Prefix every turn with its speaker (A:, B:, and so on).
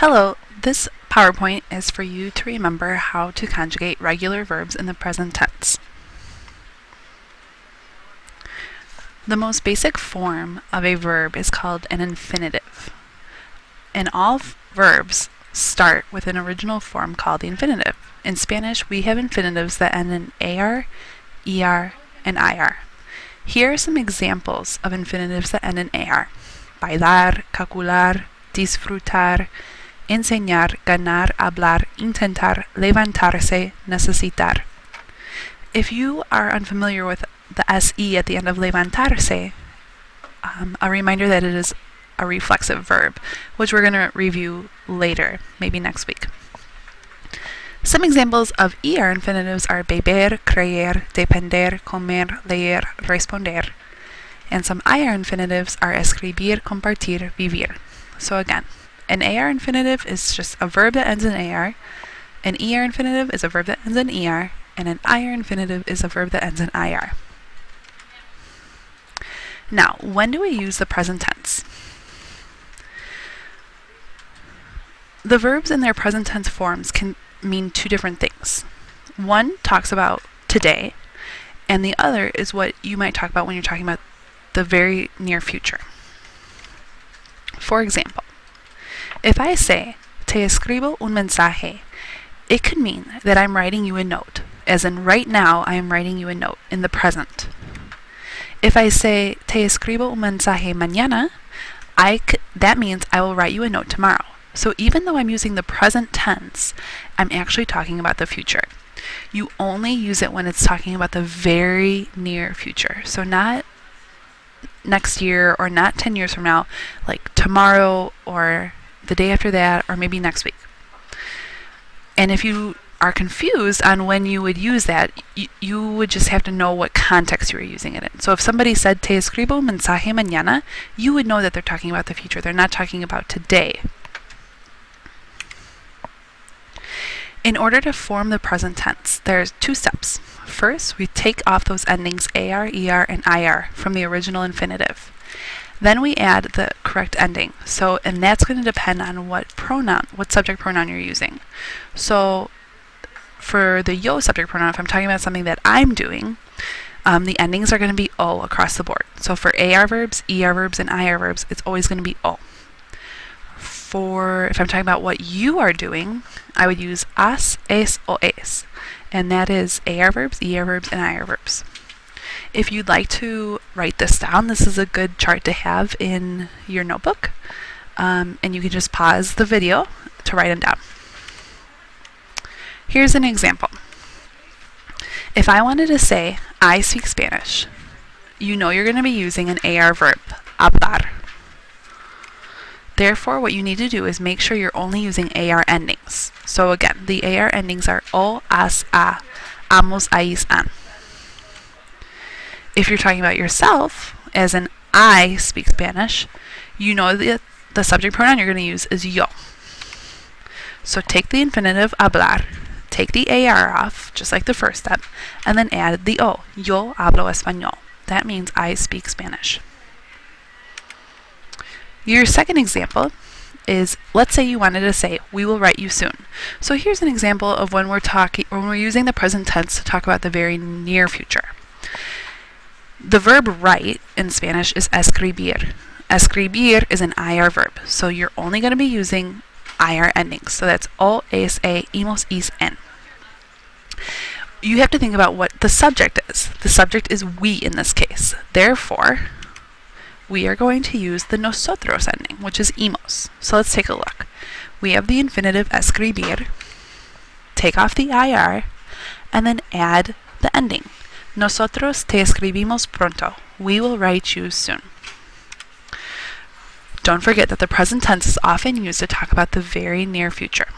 A: Hello, this PowerPoint is for you to remember how to conjugate regular verbs in the present tense. The most basic form of a verb is called an infinitive. And all verbs start with an original form called the infinitive. In Spanish, we have infinitives that end in AR, ER, and IR. Here are some examples of infinitives that end in AR. Bailar, calcular, disfrutar, enseñar, ganar, hablar, intentar, levantarse, necesitar. If you are unfamiliar with the SE at the end of levantarse, a reminder that it is a reflexive verb, which we're going to review later, maybe next week. Some examples of ER infinitives are beber, creer, depender, comer, leer, responder. And some IR infinitives are escribir, compartir, vivir. So again, an AR infinitive is just a verb that ends in AR, an ER infinitive is a verb that ends in ER, and an IR infinitive is a verb that ends in IR. Now, when do we use the present tense? The verbs in their present tense forms can mean two different things. One talks about today, and the other is what you might talk about when you're talking about the very near future. For example, if I say, te escribo un mensaje, it could mean that I'm writing you a note, as in right now I am writing you a note in the present. If I say, te escribo un mensaje mañana, that means I will write you a note tomorrow. So even though I'm using the present tense, I'm actually talking about the future. You only use it when it's talking about the very near future. So not next year or not 10 years from now, like tomorrow or the day after that or maybe next week. And if you are confused on when you would use that, you would just have to know what context you were using it in. So if somebody said, te escribo un mensaje mañana, you would know that they're talking about the future. They're not talking about today. In order to form the present tense, there's two steps. First, we take off those endings AR, ER, and IR from the original infinitive. Then we add the correct ending. And that's going to depend on what subject pronoun you're using. So for the yo subject pronoun, if I'm talking about something that I'm doing, the endings are going to be O across the board. So for AR verbs, ER verbs, and IR verbs, it's always going to be O. If I'm talking about what you are doing, I would use as, es, o es. And that is AR verbs, ER verbs, and IR verbs. If you'd like to write this down, this is a good chart to have in your notebook. And you can just pause the video to write them down. Here's an example. If I wanted to say, I speak Spanish, you know you're going to be using an AR verb, hablar. Therefore, what you need to do is make sure you're only using AR endings. So again, the AR endings are o, as, a, amos, ais, an. If you're talking about yourself, as in I speak Spanish, you know the subject pronoun you're going to use is yo. So take the infinitive hablar, take the AR off, just like the first step, and then add the o. Yo hablo español. That means I speak Spanish. Your second example is, let's say you wanted to say, we will write you soon. So here's an example of when we're using the present tense to talk about the very near future. The verb write in Spanish is escribir. Escribir is an IR verb, so you're only going to be using IR endings. So that's o, es, e, imos, is, en. You have to think about what the subject is. The subject is we in this case. Therefore, we are going to use the nosotros ending, which is imos. So let's take a look. We have the infinitive escribir, take off the IR, and then add the ending. Nosotros te escribimos pronto. We will write you soon. Don't forget that the present tense is often used to talk about the very near future.